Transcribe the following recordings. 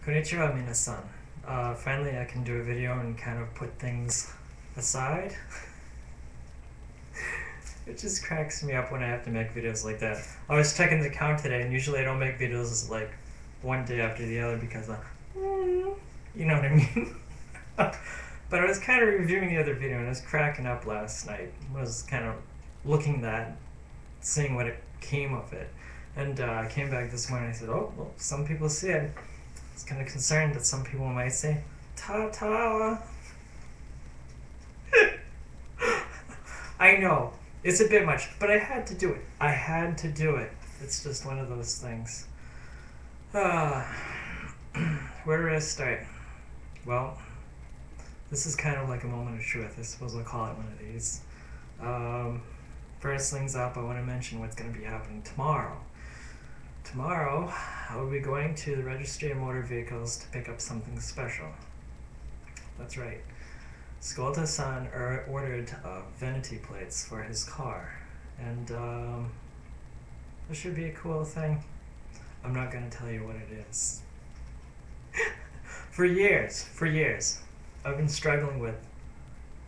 Konnichiwa, minasan. Finally, I can do a video and kind of put things aside. It just cracks me up when I have to make videos like that. I was checking the count today, and usually I don't make videos like one day after the other because you know what I mean? But I was kind of reviewing the other video and I was cracking up last night. I was kind of looking at seeing what it came of it. And I came back this morning and I said, oh, well, some people see it. I was kind of concerned that some people might say, ta-ta. I know, it's a bit much, but I had to do it. I had to do it. It's just one of those things. Where do I start? Well, this is kind of like a moment of truth. I suppose I'll call it one of these. First things up, I want to mention what's going to be happening tomorrow. Tomorrow, I will be going to the Registry of Motor Vehicles to pick up something special. That's right. Skolta-san ordered vanity plates for his car, and this should be a cool thing. I'm not going to tell you what it is. For years, I've been struggling with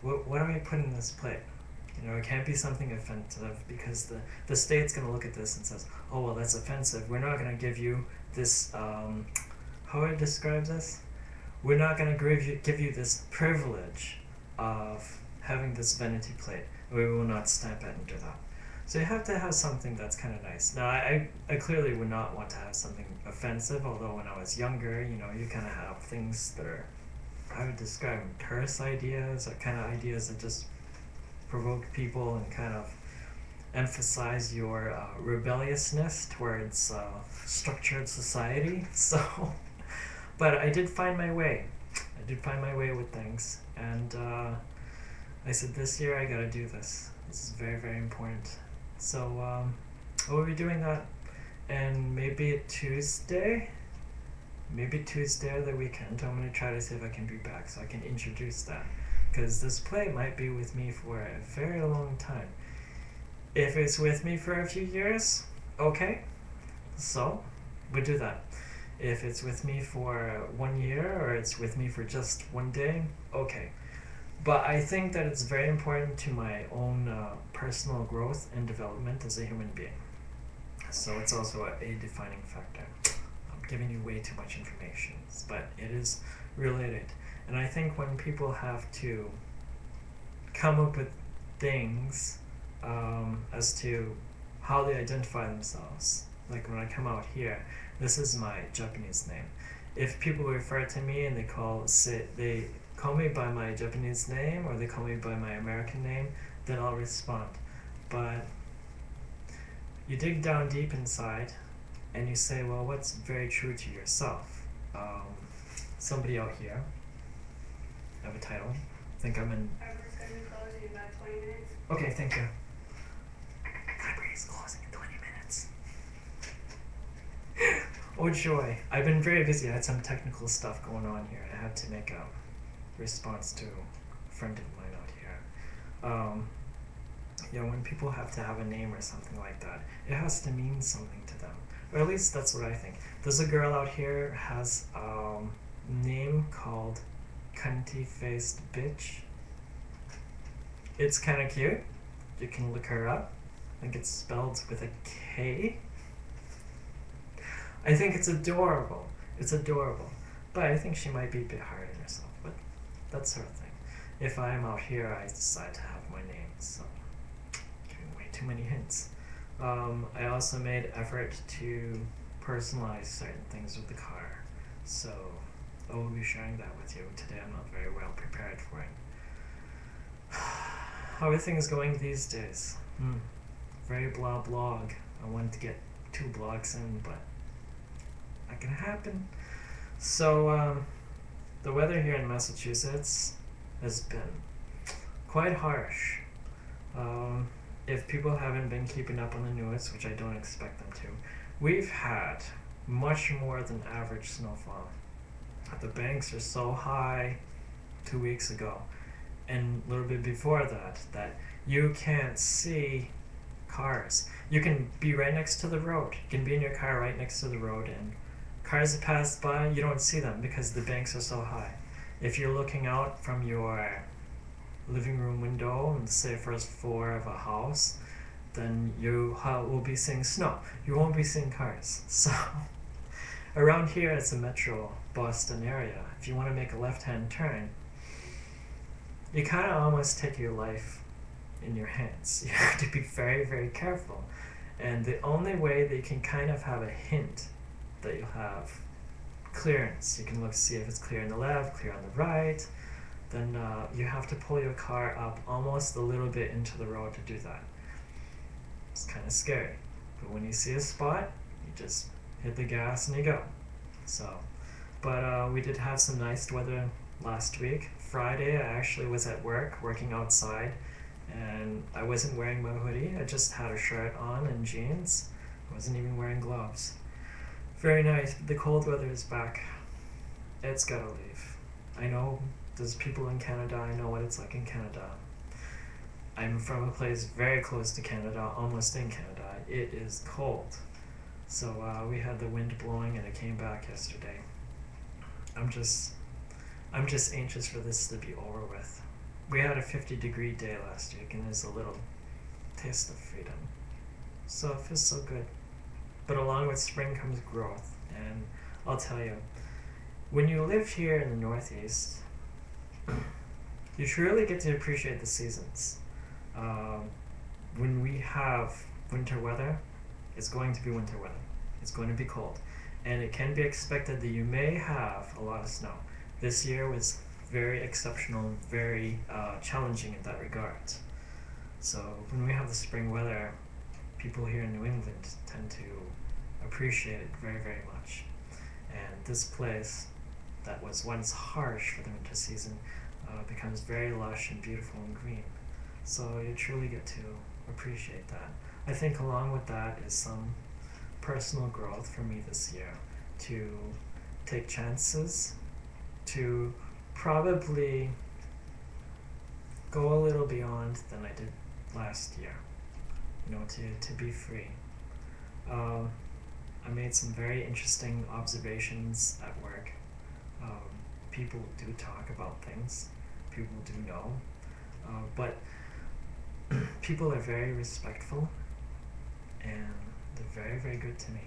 what do I put in this plate? You know, it can't be something offensive because the state's going to look at this and says, oh, well, that's offensive. We're not going to give you this, how do I describe this? We're not going to give you this privilege of having this vanity plate. We will not stamp it and do that. So you have to have something that's kind of nice. Now, I clearly would not want to have something offensive, although when I was younger, you know, you kind of have things that are, I would describe them, terse ideas, or kind of ideas that just provoke people and kind of emphasize your rebelliousness towards structured society. So, but I did find my way. I did find my way with things, and I said this year I gotta do this. This is very, very important. So I will be doing that, and maybe Tuesday or the weekend, I'm gonna try to see if I can be back so I can introduce that. Because this play might be with me for a very long time. If it's with me for a few years, okay, so we'll do that. If it's with me for 1 year or it's with me for just one day, okay. But I think that it's very important to my own personal growth and development as a human being. So it's also a defining factor. I'm giving you way too much information, but it is related. And I think when people have to come up with things as to how they identify themselves, like when I come out here, this is my Japanese name. If people refer to me and they call me by my Japanese name or they call me by my American name, then I'll respond. But you dig down deep inside and you say, well, what's very true to yourself? Somebody out here, I have a title. I think I'm in. Library's gonna be closing in about 20 minutes. Okay, thank you. Library's closing in 20 minutes. Oh joy, I've been very busy. I had some technical stuff going on here. I had to make a response to a friend of mine out here. You know, when people have to have a name or something like that, it has to mean something to them. Or at least that's what I think. There's a girl out here has a name called Cunty-Faced Bitch. It's kind of cute. You can look her up. I think it's spelled with a K. I think it's adorable. It's adorable. But I think she might be a bit hard on herself. But that's her thing. If I'm out here, I decide to have my name. So, giving way too many hints. I also made effort to personalize certain things with the car. So, I will be sharing that with you. Today I'm not very well prepared for it. How are things going these days? Very blog. I wanted to get 2 blogs in, but not gonna happen. So, the weather here in Massachusetts has been quite harsh. If people haven't been keeping up on the news, which I don't expect them to, we've had much more than average snowfall. The banks are so high 2 weeks ago, and a little bit before that you can't see cars. You can be right next to the road. You can be in your car right next to the road, and cars that pass by, you don't see them because the banks are so high. If you're looking out from your living room window and say first floor of a house, then you will be seeing snow. You won't be seeing cars. So around here, it's a metro Boston area. If you want to make a left-hand turn, you kind of almost take your life in your hands. You have to be very, very careful. And the only way that you can kind of have a hint that you'll have clearance, you can look see if it's clear on the left, clear on the right, then you have to pull your car up almost a little bit into the road to do that. It's kind of scary. But when you see a spot, you just hit the gas and you go. So, but we did have some nice weather last week. Friday, I actually was at work, working outside, and I wasn't wearing my hoodie. I just had a shirt on and jeans. I wasn't even wearing gloves. Very nice. The cold weather is back. It's gotta leave. I know there's people in Canada. I know what it's like in Canada. I'm from a place very close to Canada, almost in Canada. It is cold. So we had the wind blowing and it came back yesterday. I'm just anxious for this to be over with. We had a 50-degree day last week and there's a little taste of freedom. So it feels so good. But along with spring comes growth. And I'll tell you, when you live here in the Northeast, you truly get to appreciate the seasons. When we have winter weather, it's going to be winter weather. It's going to be cold. And it can be expected that you may have a lot of snow. This year was very exceptional, very challenging in that regard. So when we have the spring weather, people here in New England tend to appreciate it very, very much. And this place that was once harsh for the winter season becomes very lush and beautiful and green. So you truly get to appreciate that. I think along with that is some personal growth for me this year, to take chances, to probably go a little beyond than I did last year, to be free. I made some very interesting observations at work. People do talk about things, people do know, but people are very respectful and they're very, very good to me.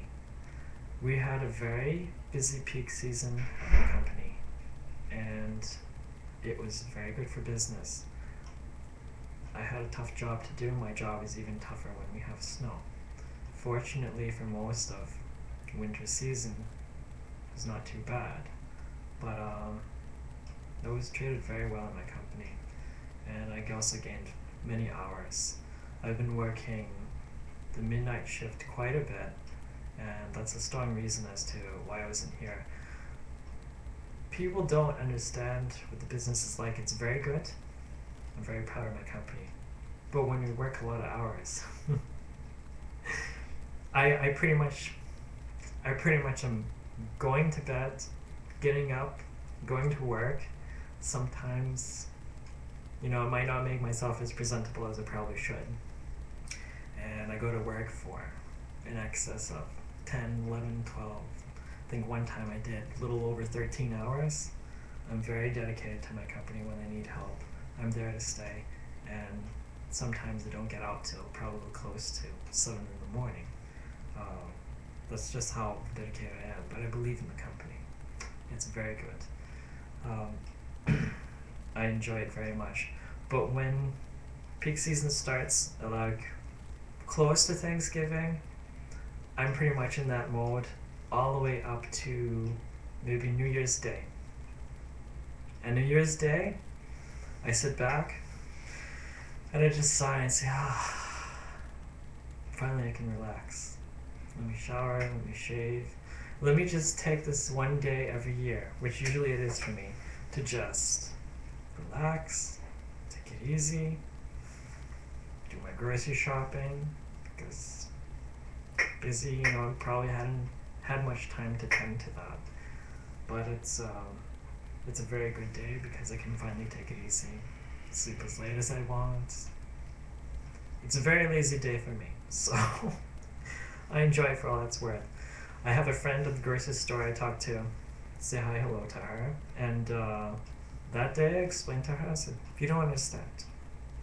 We had a very busy peak season at the company and it was very good for business. I had a tough job to do. My job is even tougher when we have snow. Fortunately, for most of winter season, it was not too bad. But I was treated very well at my company, and I also gained many hours. I've been working the midnight shift quite a bit, and that's a strong reason as to why I wasn't here. People don't understand what the business is like. It's very good. I'm very proud of my company. But when we work a lot of hours, I pretty much am going to bed, getting up, going to work. Sometimes, I might not make myself as presentable as I probably should. And I go to work for in excess of 10, 11, 12. I think one time I did a little over 13 hours. I'm very dedicated to my company. When I need help, I'm there to stay. And sometimes I don't get out till probably close to 7 in the morning. That's just how dedicated I am. But I believe in the company. It's very good. I enjoy it very much. But when peak season starts, like close to Thanksgiving, I'm pretty much in that mode all the way up to maybe New Year's Day. And New Year's Day, I sit back and I just sigh and say, finally I can relax. Let me shower, let me shave. Let me just take this one day every year, which usually it is for me, to just relax, take it easy, do my grocery shopping, because busy, probably hadn't had much time to tend to that. But it's a very good day because I can finally take it easy, sleep as late as I want. It's a very lazy day for me, so I enjoy it for all it's worth. I have a friend at the grocery store I talk to, say hi, hello to her, and that day I explained to her, I said, you don't understand.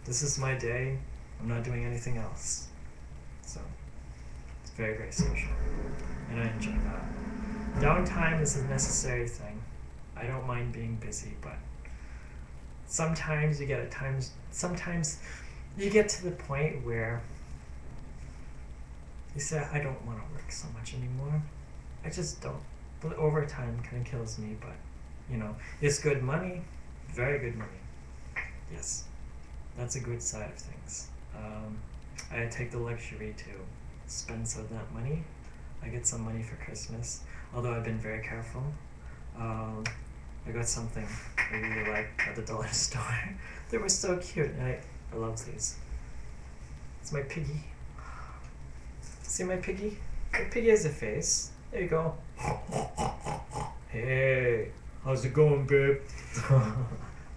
This is my day, I'm not doing anything else. So, it's very, very special, and I enjoy that. Downtime is a necessary thing. I don't mind being busy, but sometimes you get sometimes you get to the point where you say, I don't want to work so much anymore. I just don't. But overtime kind of kills me, but, you know, it's good money, very good money. Yes, that's a good side of things. I take the luxury to spend some of that money. I get some money for Christmas, although I've been very careful. I got something I really liked at the dollar store. They were so cute, and I love these. It's my piggy. See my piggy? My piggy has a face. There you go. Hey, how's it going, babe?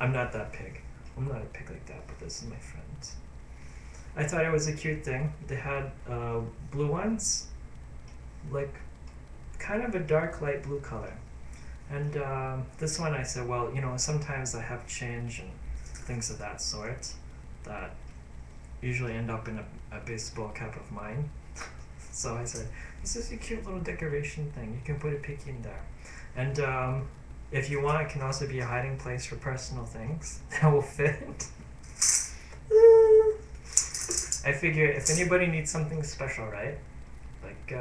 I'm not that pig. I'm not a pig like that, but this is my friend. I thought it was a cute thing. They had blue ones, like kind of a dark light blue color. And this one I said, well, you know, sometimes I have change and things of that sort that usually end up in a baseball cap of mine. So I said, this is a cute little decoration thing. You can put a piggy in there. And if you want, it can also be a hiding place for personal things that will fit. I figure if anybody needs something special, right? Like,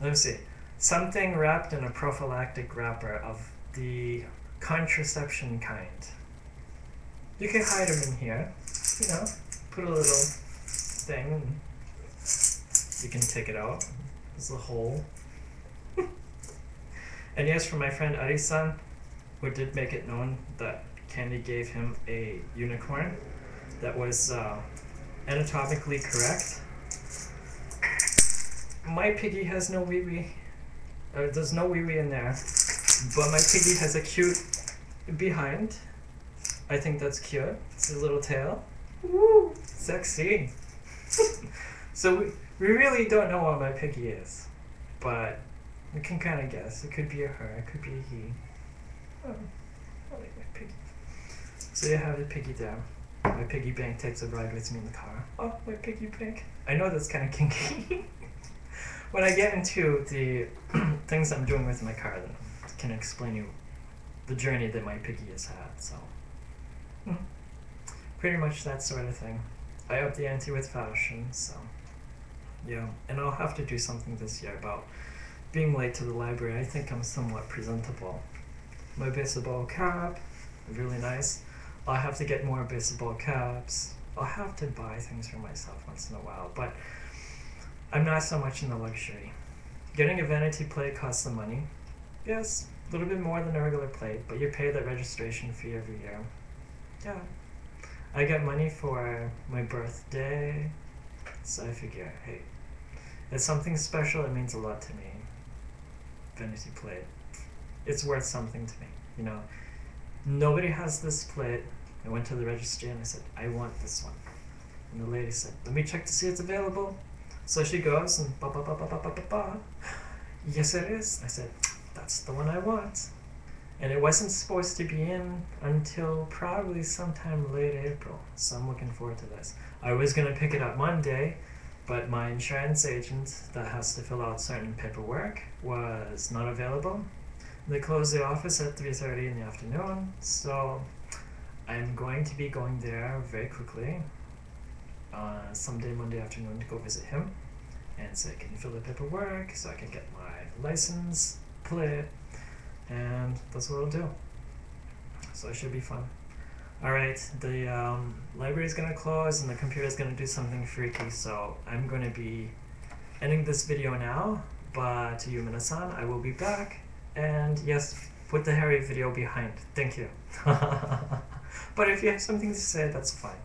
let me see. Something wrapped in a prophylactic wrapper of the contraception kind. You can hide them in here, you know, put a little thing. You can take it out. There's a hole. And yes, for my friend Ari-san, who did make it known that Candy gave him a unicorn that was anatomically correct. My piggy has no wee-wee. There's no wee-wee in there. But my piggy has a cute behind. I think that's cute. It's a little tail. Woo! Sexy. So we really don't know what my piggy is. But we can kind of guess. It could be a her, it could be a he. Oh, I like my piggy. So you have the piggy there. My piggy bank takes a ride with me in the car. Oh, my piggy bank. I know that's kind of kinky. When I get into the things I'm doing with my car, then I can explain you the journey that my piggy has had. So, pretty much that sort of thing. I up the ante with fashion, so yeah. And I'll have to do something this year about being late to the library. I think I'm somewhat presentable. My baseball cap, really nice. I'll have to get more baseball caps. I'll have to buy things for myself once in a while, but I'm not so much in the luxury. Getting a vanity plate costs some money. Yes, a little bit more than a regular plate, but you pay that registration fee every year. Yeah. I get money for my birthday, so I figure, hey, it's something special, it means a lot to me. Vanity plate. It's worth something to me, you know. Nobody has this plate. I went to the registry and I said, I want this one. And the lady said, let me check to see it's available. So she goes and ba ba ba ba ba ba ba ba. Yes, it is. I said, that's the one I want. And it wasn't supposed to be in until probably sometime late April. So I'm looking forward to this. I was going to pick it up Monday, but my insurance agent that has to fill out certain paperwork was not available. They close the office at 3:30 in the afternoon, so I'm going to be going there very quickly someday Monday afternoon to go visit him and say, can you fill the paperwork so I can get my license plate, and that's what I'll do. So it should be fun. Alright, the library is going to close and the computer is going to do something freaky, so I'm going to be ending this video now, but to you, Minasan, I will be back. And yes, put the hairy video behind. Thank you. But if you have something to say, that's fine.